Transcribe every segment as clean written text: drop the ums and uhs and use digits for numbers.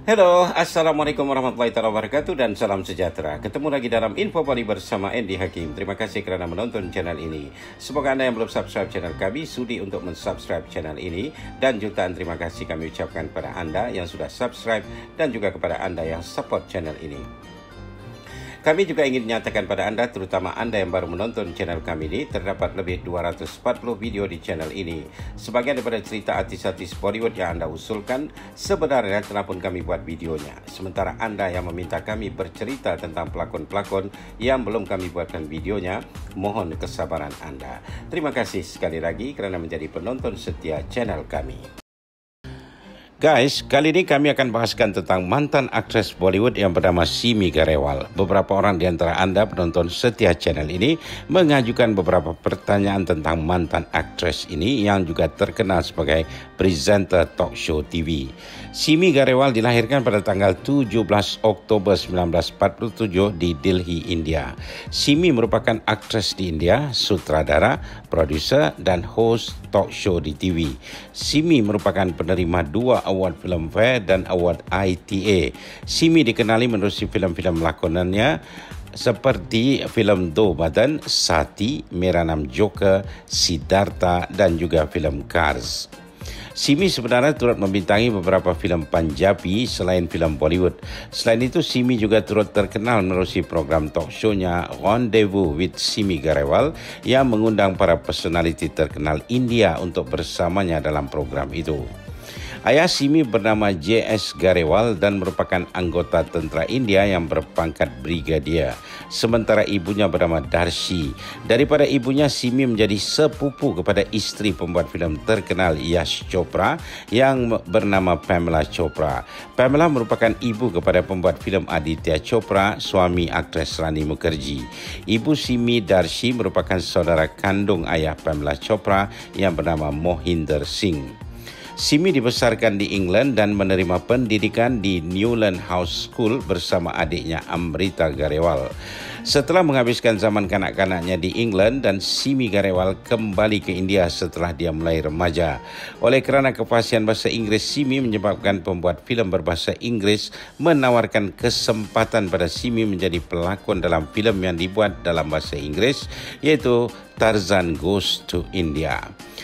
Halo, Assalamualaikum warahmatullahi wabarakatuh dan salam sejahtera. Ketemu lagi dalam Info Bali bersama Andy Hakim. Terima kasih kerana menonton channel ini. Semoga Anda yang belum subscribe channel kami sudi untuk mensubscribe channel ini. Dan jutaan terima kasih kami ucapkan kepada Anda yang sudah subscribe dan juga kepada Anda yang support channel ini. Kami juga ingin menyatakan pada Anda, terutama Anda yang baru menonton channel kami ini, terdapat lebih 240 video di channel ini. Sebagian daripada cerita artis-artis Bollywood yang Anda usulkan, sebenarnya telah pun kami buat videonya. Sementara Anda yang meminta kami bercerita tentang pelakon-pelakon yang belum kami buatkan videonya, mohon kesabaran Anda. Terima kasih sekali lagi kerana menjadi penonton setia channel kami. Guys, kali ini kami akan bahaskan tentang mantan aktris Bollywood yang bernama Simi Garewal. Beberapa orang di antara Anda penonton setia channel ini mengajukan beberapa pertanyaan tentang mantan aktris ini yang juga terkenal sebagai presenter talk show TV. Simi Garewal dilahirkan pada tanggal 17 Oktober 1947 di Delhi, India. Simi merupakan aktris di India, sutradara, produser dan host talk show di TV. Simi merupakan penerima 2 award Filmfare dan award ITA. Simi dikenali menerusi filem-filem lakonannya seperti filem Do Badan, Sati, Mera Naam Joker, Siddhartha dan juga filem Cars. Simi sebenarnya turut membintangi beberapa filem Punjabi selain filem Bollywood. Selain itu, Simi juga turut terkenal menerusi program talk show-nya Rendezvous with Simi Garewal yang mengundang para personaliti terkenal India untuk bersamanya dalam program itu. Ayah Simi bernama J.S. Garewal dan merupakan anggota tentera India yang berpangkat brigadier. Sementara ibunya bernama Darshi. Daripada ibunya, Simi menjadi sepupu kepada isteri pembuat filem terkenal Yash Chopra yang bernama Pamela Chopra. Pamela merupakan ibu kepada pembuat filem Aditya Chopra, suami aktris Rani Mukherjee. Ibu Simi, Darshi, merupakan saudara kandung ayah Pamela Chopra yang bernama Mohinder Singh. Simi dibesarkan di England dan menerima pendidikan di Newland House School bersama adiknya Amrita Garewal. Setelah menghabiskan zaman kanak-kanaknya di England, dan Simi Garewal kembali ke India setelah dia mulai remaja. Oleh kerana kefasihan bahasa Inggeris Simi menyebabkan pembuat filem berbahasa Inggeris menawarkan kesempatan pada Simi menjadi pelakon dalam filem yang dibuat dalam bahasa Inggeris, iaitu Tarzan Goes to India.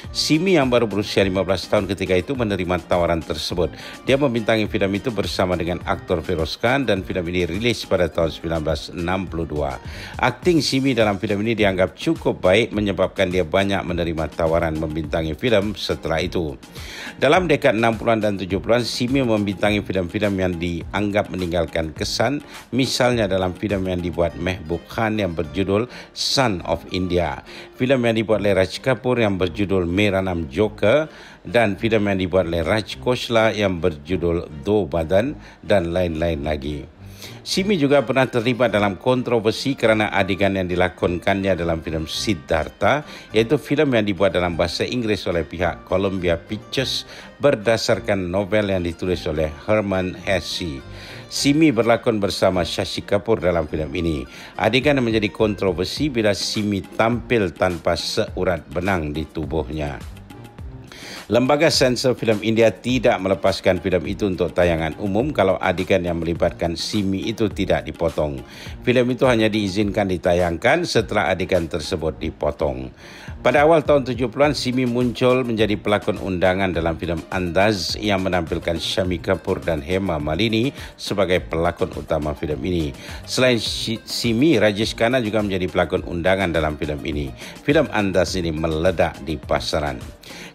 Simi yang baru berusia 15 tahun ketika itu menerima tawaran tersebut. Dia membintangi filem itu bersama dengan aktor Feroz Khan dan filem ini rilis pada tahun 1962. Akting Simi dalam filem ini dianggap cukup baik menyebabkan dia banyak menerima tawaran membintangi filem setelah itu. Dalam dekad 60-an dan 70-an, Simi membintangi filem-filem yang dianggap meninggalkan kesan, misalnya dalam filem yang dibuat Mehboob Khan yang berjudul Son of India, filem yang dibuat oleh Raj Kapoor yang berjudul Mera Naam Joker, dan filem yang dibuat oleh Raj Khosla yang berjudul Do Badan dan lain-lain lagi. Simi juga pernah terlibat dalam kontroversi kerana adegan yang dilakonkannya dalam filem Siddhartha, iaitu filem yang dibuat dalam bahasa Inggeris oleh pihak Columbia Pictures berdasarkan novel yang ditulis oleh Herman Hesse. Simi berlakon bersama Shashi Kapoor dalam filem ini. Adegan yang menjadi kontroversi bila Simi tampil tanpa seurat benang di tubuhnya. Lembaga sensor filem India tidak melepaskan filem itu untuk tayangan umum kalau adegan yang melibatkan Simi itu tidak dipotong. Filem itu hanya diizinkan ditayangkan setelah adegan tersebut dipotong. Pada awal tahun 70-an, Simi muncul menjadi pelakon undangan dalam filem Andaz yang menampilkan Shami Kapoor dan Hema Malini sebagai pelakon utama filem ini. Selain Simi, Rajesh Khanna juga menjadi pelakon undangan dalam filem ini. Filem Andaz ini meledak di pasaran.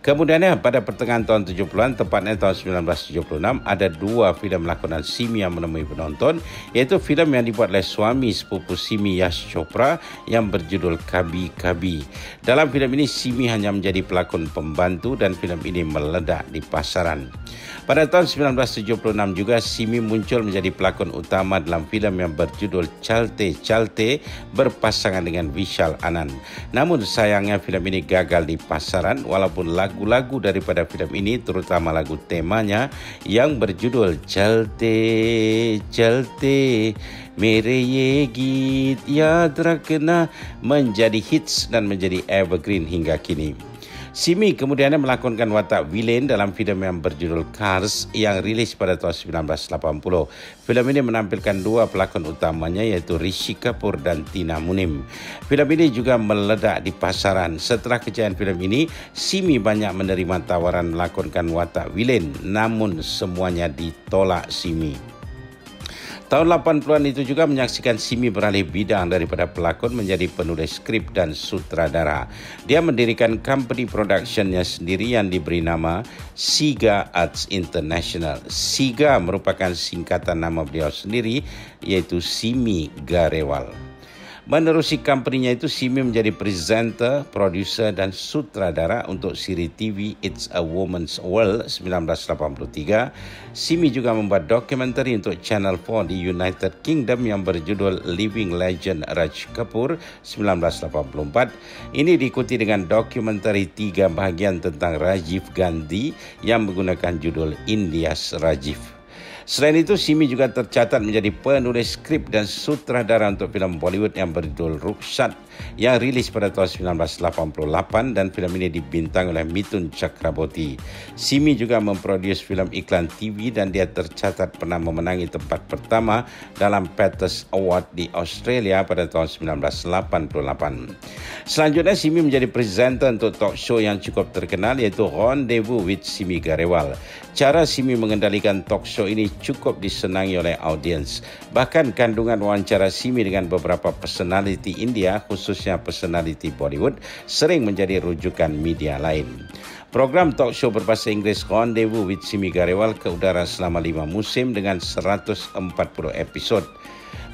Kemudiannya pada pertengahan tahun 70-an, tepatnya tahun 1976, ada 2 filem lakonan Simi yang menemui penonton, iaitu filem yang dibuat oleh suami sepupu Simi, Yash Chopra, yang berjudul Kabhi Kabhi. Dalam filem ini, Simi hanya menjadi pelakon pembantu dan filem ini meledak di pasaran. Pada tahun 1976 juga, Simi muncul menjadi pelakon utama dalam filem yang berjudul Chalte Chalte berpasangan dengan Vishal Anand. Namun sayangnya filem ini gagal di pasaran walaupun lagu-lagu daripada filem ini, terutama lagu temanya yang berjudul Chalte Chalte Mere Ye Geet Yaad Rakhna menjadi hits dan menjadi evergreen hingga kini. Simi kemudian melakonkan watak villain dalam filem yang berjudul Cars yang rilis pada tahun 1980. Filem ini menampilkan dua pelakon utamanya yaitu Rishi Kapoor dan Tina Munim. Filem ini juga meledak di pasaran. Setelah kejayaan filem ini, Simi banyak menerima tawaran melakonkan watak villain, namun semuanya ditolak Simi. Tahun 80-an itu juga menyaksikan Simi beralih bidang daripada pelakon menjadi penulis skrip dan sutradara. Dia mendirikan company productionnya sendiri yang diberi nama Siga Arts International. Siga merupakan singkatan nama beliau sendiri iaitu Simi Garewal. Menerusi company-nya itu, Simi menjadi presenter, produser dan sutradara untuk siri TV It's a Woman's World 1983. Simi juga membuat dokumentari untuk Channel 4 di United Kingdom yang berjudul Living Legend Raj Kapoor 1984. Ini diikuti dengan dokumentari 3 bahagian tentang Rajiv Gandhi yang menggunakan judul India's Rajiv. Selain itu, Simi juga tercatat menjadi penulis skrip dan sutradara untuk filem Bollywood yang berjudul Rukhsat yang rilis pada tahun 1988 dan filem ini dibintangi oleh Mithun Chakraborty. Simi juga memproduksi filem iklan TV dan dia tercatat pernah memenangi tempat pertama dalam Pathos Award di Australia pada tahun 1988. Selanjutnya, Simi menjadi presenter untuk talk show yang cukup terkenal iaitu Rendezvous with Simi Garewal. Cara Simi mengendalikan talk show ini cukup disenangi oleh audiens. Bahkan kandungan wawancara Simi dengan beberapa personaliti India, khususnya personaliti Bollywood, sering menjadi rujukan media lain. Program talk show berbahasa Inggeris Rendezvous with Simi Garewal ke udara selama 5 musim dengan 140 episod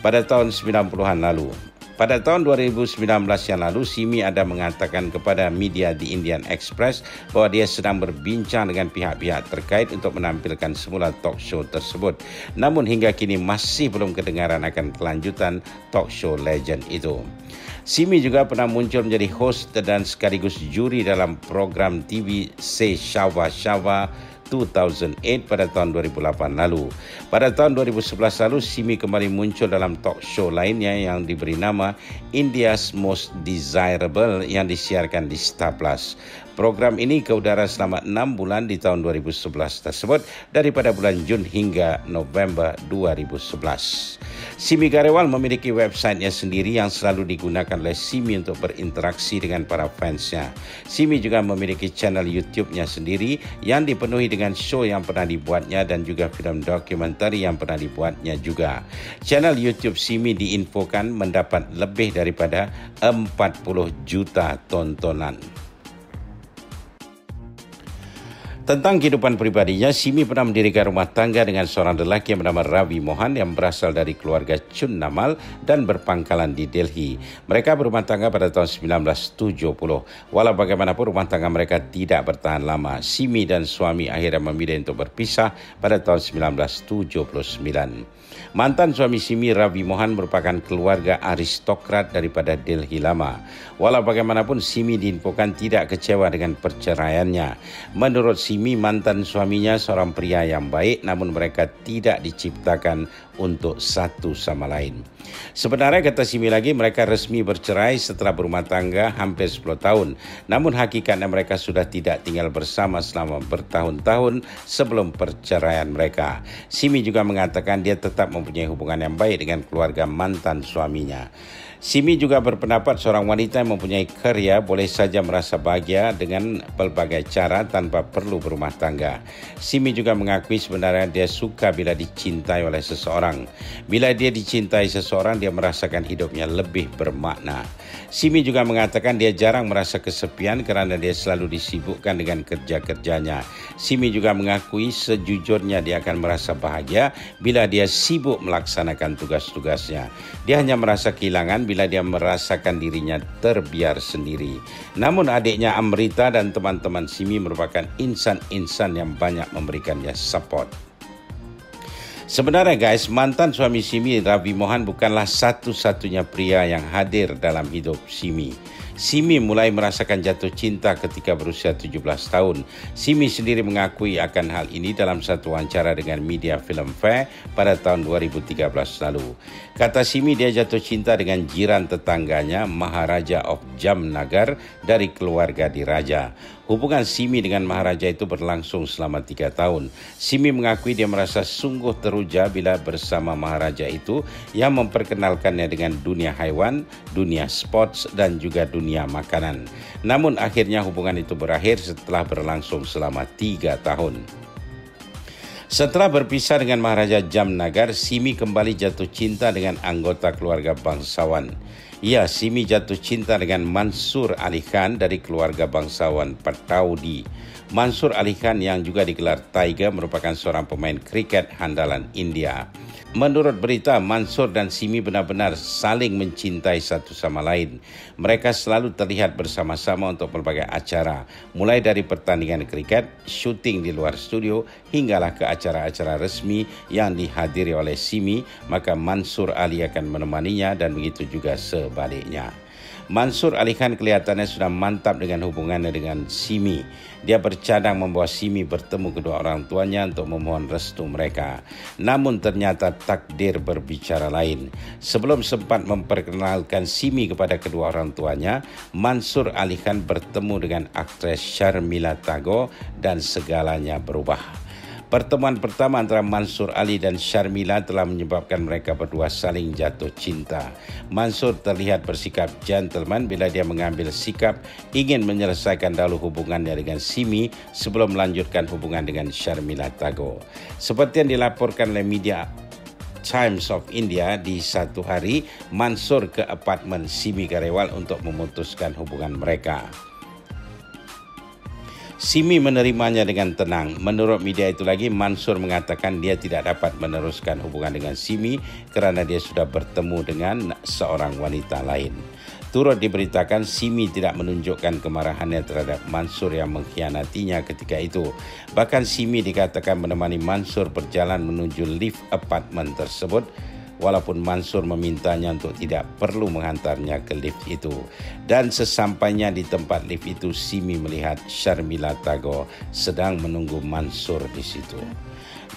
pada tahun 90-an lalu. Pada tahun 2019 yang lalu, Simi ada mengatakan kepada media di Indian Express bahawa dia sedang berbincang dengan pihak-pihak terkait untuk menampilkan semula talk show tersebut. Namun hingga kini masih belum kedengaran akan kelanjutan talk show legend itu. Simi juga pernah muncul menjadi host dan sekaligus juri dalam program TV Se Shava Shava 2008 pada tahun 2008 lalu. Pada tahun 2011 lalu, Simi kembali muncul dalam talk show lainnya yang diberi nama India's Most Desirable yang disiarkan di Star Plus. Program ini ke udara selama 6 bulan di tahun 2011 tersebut daripada bulan Jun hingga November 2011. Simi Garewal memiliki websitenya sendiri yang selalu digunakan oleh Simi untuk berinteraksi dengan para fansnya. Simi juga memiliki channel YouTube-nya sendiri yang dipenuhi dengan show yang pernah dibuatnya dan juga filem dokumentari yang pernah dibuatnya juga. Channel YouTube Simi diinfokan mendapat lebih daripada 40 juta tontonan. Tentang kehidupan pribadinya, Simi pernah mendirikan rumah tangga dengan seorang lelaki yang bernama Ravi Mohan yang berasal dari keluarga Chun Namal dan berpangkalan di Delhi. Mereka berumah tangga pada tahun 1970. Walau bagaimanapun rumah tangga mereka tidak bertahan lama. Simi dan suami akhirnya memilih untuk berpisah pada tahun 1979. Mantan suami Simi, Ravi Mohan, merupakan keluarga aristokrat daripada Delhi lama. Walau bagaimanapun, Simi diinfokan tidak kecewa dengan perceraiannya. Menurut Simi, mantan suaminya seorang pria yang baik, namun mereka tidak diciptakan untuk satu sama lain. Sebenarnya, kata Simi lagi, mereka resmi bercerai setelah berumah tangga hampir 10 tahun. Namun hakikatnya mereka sudah tidak tinggal bersama selama bertahun-tahun sebelum perceraian mereka. Simi juga mengatakan dia tetap mempunyai hubungan yang baik dengan keluarga mantan suaminya. Simi juga berpendapat seorang wanita yang mempunyai karya boleh saja merasa bahagia dengan pelbagai cara tanpa perlu berumah tangga. Simi juga mengakui sebenarnya dia suka bila dicintai oleh seseorang. Bila dia dicintai seseorang, dia merasakan hidupnya lebih bermakna. Simi juga mengatakan dia jarang merasa kesepian kerana dia selalu disibukkan dengan kerja-kerjanya. Simi juga mengakui sejujurnya dia akan merasa bahagia bila dia sibuk melaksanakan tugas-tugasnya. Dia hanya merasa kehilangan bila dia merasakan dirinya terbiar sendiri. Namun adiknya Amrita dan teman-teman Simi merupakan insan-insan yang banyak memberikannya support. Sebenarnya guys, mantan suami Simi, Ravi Mohan, bukanlah satu-satunya pria yang hadir dalam hidup Simi. Simi mulai merasakan jatuh cinta ketika berusia 17 tahun. Simi sendiri mengakui akan hal ini dalam satu wawancara dengan media Film Fair pada tahun 2013 lalu. Kata Simi, dia jatuh cinta dengan jiran tetangganya, Maharaja of Jamnagar dari keluarga diraja. Hubungan Simi dengan Maharaja itu berlangsung selama 3 tahun. Simi mengakui dia merasa sungguh teruja bila bersama Maharaja itu yang memperkenalkannya dengan dunia haiwan, dunia sports dan juga dunia makanan. Namun akhirnya hubungan itu berakhir setelah berlangsung selama 3 tahun. Setelah berpisah dengan Maharaja Jamnagar, Simi kembali jatuh cinta dengan anggota keluarga bangsawan. Ya, Simi jatuh cinta dengan Mansur Ali Khan dari keluarga bangsawan Pataudi. Mansur Ali Khan yang juga digelar Tiger merupakan seorang pemain kriket handalan India. Menurut berita, Mansur dan Simi benar-benar saling mencintai satu sama lain. Mereka selalu terlihat bersama-sama untuk berbagai acara, mulai dari pertandingan kriket, syuting di luar studio, hinggalah ke acara-acara resmi yang dihadiri oleh Simi, maka Mansur Ali akan menemaninya dan begitu juga sebaliknya. Mansur Ali Khan kelihatannya sudah mantap dengan hubungannya dengan Simi. Dia bercadang membawa Simi bertemu kedua orang tuanya untuk memohon restu mereka. Namun ternyata takdir berbicara lain. Sebelum sempat memperkenalkan Simi kepada kedua orang tuanya, Mansur Ali Khan bertemu dengan aktris Sharmila Tagore dan segalanya berubah. Pertemuan pertama antara Mansur Ali dan Sharmila telah menyebabkan mereka berdua saling jatuh cinta. Mansur terlihat bersikap gentleman bila dia mengambil sikap ingin menyelesaikan dahulu hubungannya dengan Simi sebelum melanjutkan hubungan dengan Sharmila Tagore. Seperti yang dilaporkan oleh media Times of India, di satu hari Mansur ke apartemen Simi Garewal untuk memutuskan hubungan mereka. Simi menerimanya dengan tenang. Menurut media itu lagi, Mansur mengatakan dia tidak dapat meneruskan hubungan dengan Simi kerana dia sudah bertemu dengan seorang wanita lain. Turut diberitakan Simi tidak menunjukkan kemarahannya terhadap Mansur yang mengkhianatinya ketika itu. Bahkan Simi dikatakan menemani Mansur berjalan menuju lift apartemen tersebut, walaupun Mansur memintanya untuk tidak perlu menghantarnya ke lift itu. Dan sesampainya di tempat lift itu, Simi melihat Sharmila Tagore sedang menunggu Mansur di situ.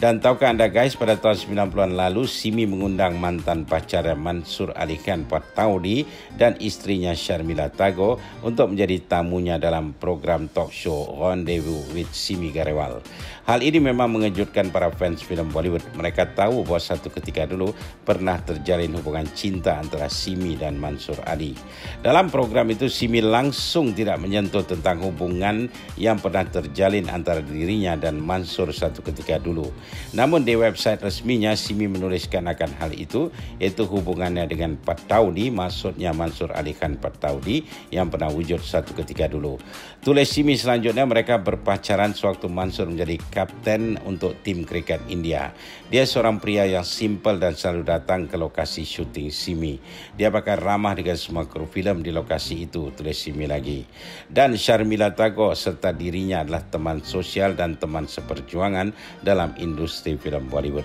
Dan tahukah anda guys, pada tahun 90-an lalu, Simi mengundang mantan pacarnya Mansur Ali Khan Pataudi dan istrinya Sharmila Tagore untuk menjadi tamunya dalam program talk show Rendezvous with Simi Garewal. Hal ini memang mengejutkan para fans filem Bollywood. Mereka tahu bahawa satu ketika dulu pernah terjalin hubungan cinta antara Simi dan Mansur Ali. Dalam program itu, Simi langsung tidak menyentuh tentang hubungan yang pernah terjalin antara dirinya dan Mansur satu ketika dulu. Namun di website resminya, Simi menuliskan akan hal itu, iaitu hubungannya dengan Pataudi, maksudnya Mansur Ali Khan Pataudi yang pernah wujud satu ketika dulu. Tulis Simi selanjutnya, mereka berpacaran sewaktu Mansur menjadi kapten untuk tim kriket India. Dia seorang pria yang simpel dan selalu datang ke lokasi syuting Simi. Dia bakal ramah dengan semua kru filem di lokasi itu, tulis Simi lagi. Dan Sharmila Tagore serta dirinya adalah teman sosial dan teman seperjuangan dalam industri filem Bollywood.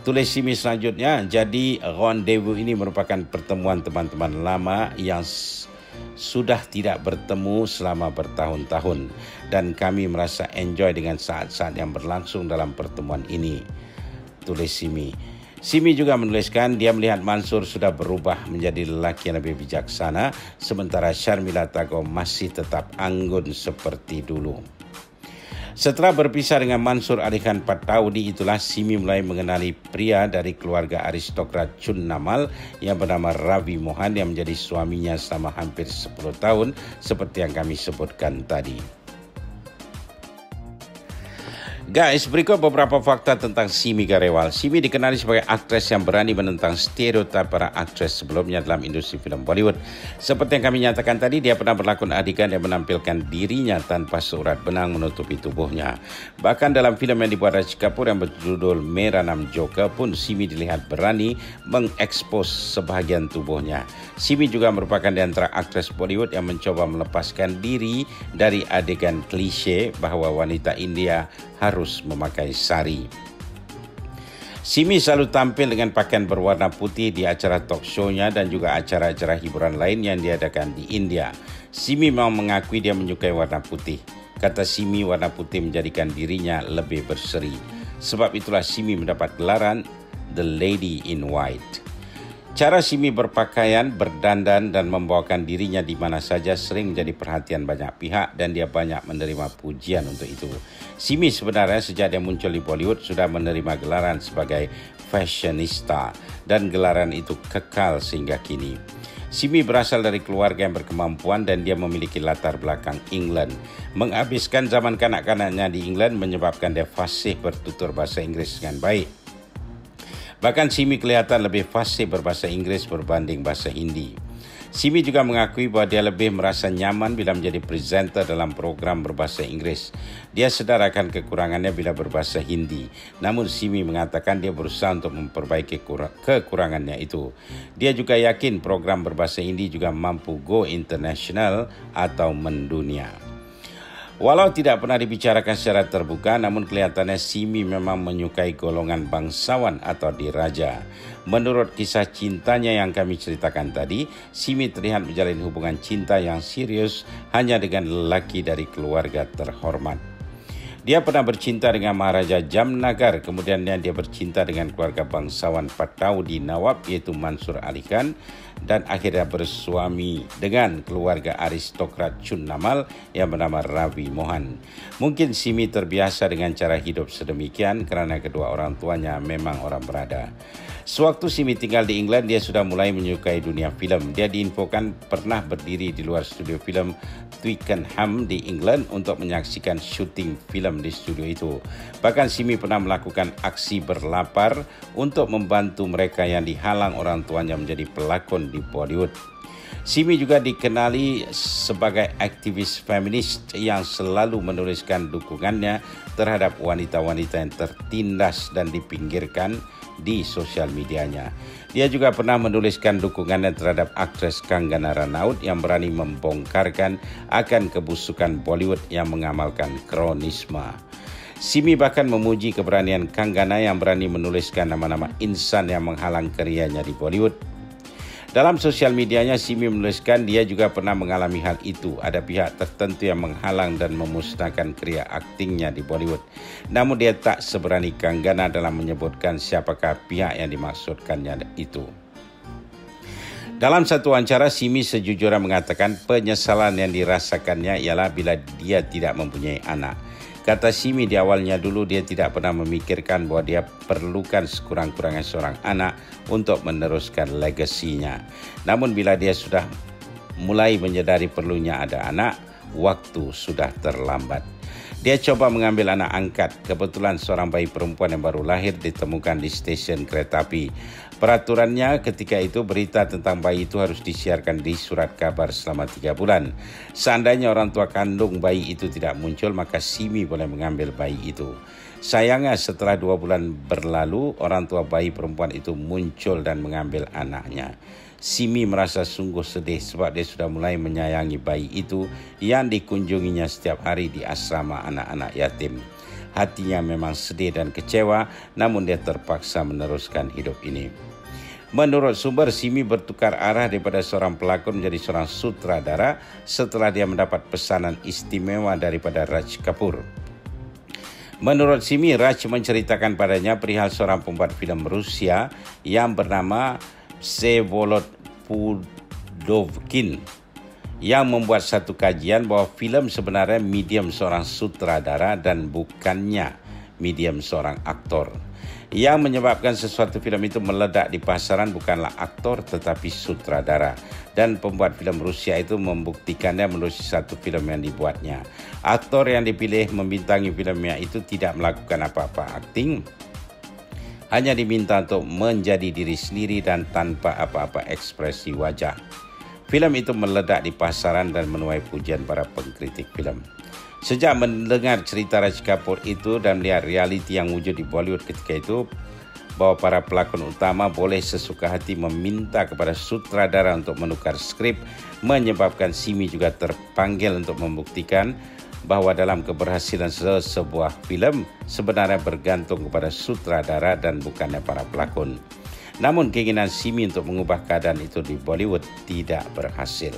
Tulis Simi selanjutnya, jadi Rendezvous ini merupakan pertemuan teman-teman lama yang sudah tidak bertemu selama bertahun-tahun dan kami merasa enjoy dengan saat-saat yang berlangsung dalam pertemuan ini, tulis Simi. Simi juga menuliskan dia melihat Mansur sudah berubah menjadi lelaki yang lebih bijaksana sementara Sharmila Tagore masih tetap anggun seperti dulu. Setelah berpisah dengan Mansur Ali Khan Pataudi, itulah Simi mulai mengenali pria dari keluarga aristokrat Chunnamal yang bernama Ravi Mohan yang menjadi suaminya selama hampir 10 tahun seperti yang kami sebutkan tadi. Guys, berikut beberapa fakta tentang Simi Garewal. Simi dikenali sebagai aktris yang berani menentang stereotip para aktris sebelumnya dalam industri filem Bollywood. Seperti yang kami nyatakan tadi, dia pernah berlakon adegan yang menampilkan dirinya tanpa seurat benang menutupi tubuhnya. Bahkan dalam filem yang dibuat Raj Kapoor yang berjudul Mera Naam Joker pun Simi dilihat berani mengekspos sebahagian tubuhnya. Simi juga merupakan di antara aktris Bollywood yang mencoba melepaskan diri dari adegan klise bahawa wanita India harus memakai sari. Simi selalu tampil dengan pakaian berwarna putih di acara talk show-nya dan juga acara-acara hiburan lain yang diadakan di India. Simi memang mengakui dia menyukai warna putih. Kata Simi, warna putih menjadikan dirinya lebih berseri. Sebab itulah Simi mendapat gelaran The Lady in White. Cara Simi berpakaian, berdandan dan membawakan dirinya di mana saja sering menjadi perhatian banyak pihak dan dia banyak menerima pujian untuk itu. Simi sebenarnya sejak dia muncul di Bollywood sudah menerima gelaran sebagai fashionista dan gelaran itu kekal sehingga kini. Simi berasal dari keluarga yang berkemampuan dan dia memiliki latar belakang England. Menghabiskan zaman kanak-kanaknya di England menyebabkan dia fasih bertutur bahasa Inggris dengan baik. Bahkan Simi kelihatan lebih fasih berbahasa Inggris berbanding bahasa Hindi. Simi juga mengakui bahwa dia lebih merasa nyaman bila menjadi presenter dalam program berbahasa Inggris. Dia sedar akan kekurangannya bila berbahasa Hindi. Namun Simi mengatakan dia berusaha untuk memperbaiki kekurangannya itu. Dia juga yakin program berbahasa Hindi juga mampu go international atau mendunia. Walau tidak pernah dibicarakan secara terbuka, namun kelihatannya Simi memang menyukai golongan bangsawan atau diraja. Menurut kisah cintanya yang kami ceritakan tadi, Simi terlihat menjalin hubungan cinta yang serius hanya dengan lelaki dari keluarga terhormat. Dia pernah bercinta dengan Maharaja Jamnagar, kemudian dia bercinta dengan keluarga bangsawan Pataudi Nawab iaitu Mansur Ali Khan dan akhirnya bersuami dengan keluarga aristokrat Chunnamal yang bernama Ravi Mohan. Mungkin Simi terbiasa dengan cara hidup sedemikian kerana kedua orang tuanya memang orang berada. Sewaktu Simi tinggal di England, dia sudah mulai menyukai dunia filem. Dia diinfokan pernah berdiri di luar studio filem Twickenham di England untuk menyaksikan syuting filem di studio itu. Bahkan Simi pernah melakukan aksi berlapar untuk membantu mereka yang dihalang orang tuanya menjadi pelakon di Bollywood. Simi juga dikenali sebagai aktivis feminis yang selalu menuliskan dukungannya terhadap wanita-wanita yang tertindas dan dipinggirkan di sosial medianya. Dia juga pernah menuliskan dukungannya terhadap aktris Kangana Ranaut yang berani membongkarkan akan kebusukan Bollywood yang mengamalkan kronisme. Simi bahkan memuji keberanian Kangana yang berani menuliskan nama-nama insan yang menghalang karyanya di Bollywood. Dalam sosial medianya, Simi menuliskan dia juga pernah mengalami hal itu. Ada pihak tertentu yang menghalang dan memusnahkan karya aktingnya di Bollywood. Namun dia tak seberani Kangana dalam menyebutkan siapakah pihak yang dimaksudkannya itu. Dalam satu wawancara, Simi sejujurnya mengatakan penyesalan yang dirasakannya ialah bila dia tidak mempunyai anak. Kata Simi di awalnya dulu dia tidak pernah memikirkan bahwa dia perlukan sekurang-kurangnya seorang anak untuk meneruskan legasinya. Namun bila dia sudah mulai menyadari perlunya ada anak, waktu sudah terlambat. Dia coba mengambil anak angkat. Kebetulan seorang bayi perempuan yang baru lahir ditemukan di stesen kereta api. Peraturannya ketika itu berita tentang bayi itu harus disiarkan di surat kabar selama 3 bulan. Seandainya orang tua kandung bayi itu tidak muncul, maka Simi boleh mengambil bayi itu. Sayangnya setelah 2 bulan berlalu, orang tua bayi perempuan itu muncul dan mengambil anaknya. Simi merasa sungguh sedih sebab dia sudah mulai menyayangi bayi itu yang dikunjunginya setiap hari di asrama anak-anak yatim. Hatinya memang sedih dan kecewa, namun dia terpaksa meneruskan hidup ini. Menurut sumber, Simi bertukar arah daripada seorang pelakon menjadi seorang sutradara setelah dia mendapat pesanan istimewa daripada Raj Kapoor. Menurut Simi, Raj menceritakan padanya perihal seorang pembuat filem Rusia yang bernama Vsevolod Pudovkin yang membuat satu kajian bahwa filem sebenarnya medium seorang sutradara dan bukannya medium seorang aktor. Yang menyebabkan sesuatu filem itu meledak di pasaran bukanlah aktor tetapi sutradara. Dan pembuat filem Rusia itu membuktikannya melalui satu filem yang dibuatnya. Aktor yang dipilih membintangi filmnya itu tidak melakukan apa-apa akting, hanya diminta untuk menjadi diri sendiri dan tanpa apa-apa ekspresi wajah. Filem itu meledak di pasaran dan menuai pujian para pengkritik filem. Sejak mendengar cerita Raj Kapoor itu dan melihat realiti yang wujud di Bollywood ketika itu, bahwa para pelakon utama boleh sesuka hati meminta kepada sutradara untuk menukar skrip, menyebabkan Simi juga terpanggil untuk membuktikan bahwa dalam keberhasilan sebuah filem sebenarnya bergantung kepada sutradara dan bukannya para pelakon. Namun keinginan Simi untuk mengubah keadaan itu di Bollywood tidak berhasil.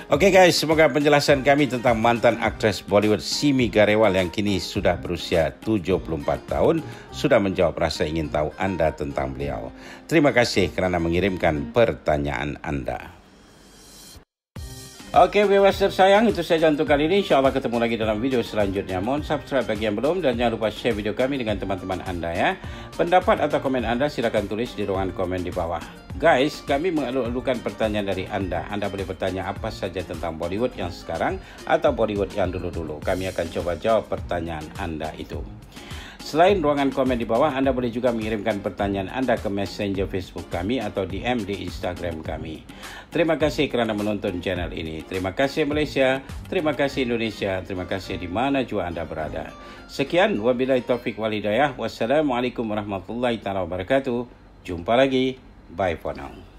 Oke guys, semoga penjelasan kami tentang mantan aktris Bollywood Simi Garewal yang kini sudah berusia 74 tahun sudah menjawab rasa ingin tahu Anda tentang beliau. Terima kasih kerana mengirimkan pertanyaan Anda. Oke viewers tersayang, itu saja untuk kali ini. InsyaAllah ketemu lagi dalam video selanjutnya. Mohon subscribe bagi yang belum dan jangan lupa share video kami dengan teman-teman Anda ya. Pendapat atau komen Anda silakan tulis di ruangan komen di bawah. Guys, kami mengalu-alukan pertanyaan dari Anda. Anda boleh bertanya apa saja tentang Bollywood yang sekarang atau Bollywood yang dulu-dulu. Kami akan coba jawab pertanyaan Anda itu. Selain ruangan komen di bawah, Anda boleh juga mengirimkan pertanyaan Anda ke Messenger Facebook kami atau DM di Instagram kami. Terima kasih kerana menonton channel ini. Terima kasih Malaysia, terima kasih Indonesia, terima kasih di mana jua Anda berada. Sekian, wabillahi taufiq wal hidayah. Wassalamualaikum warahmatullahi wabarakatuh. Jumpa lagi. Bye for now.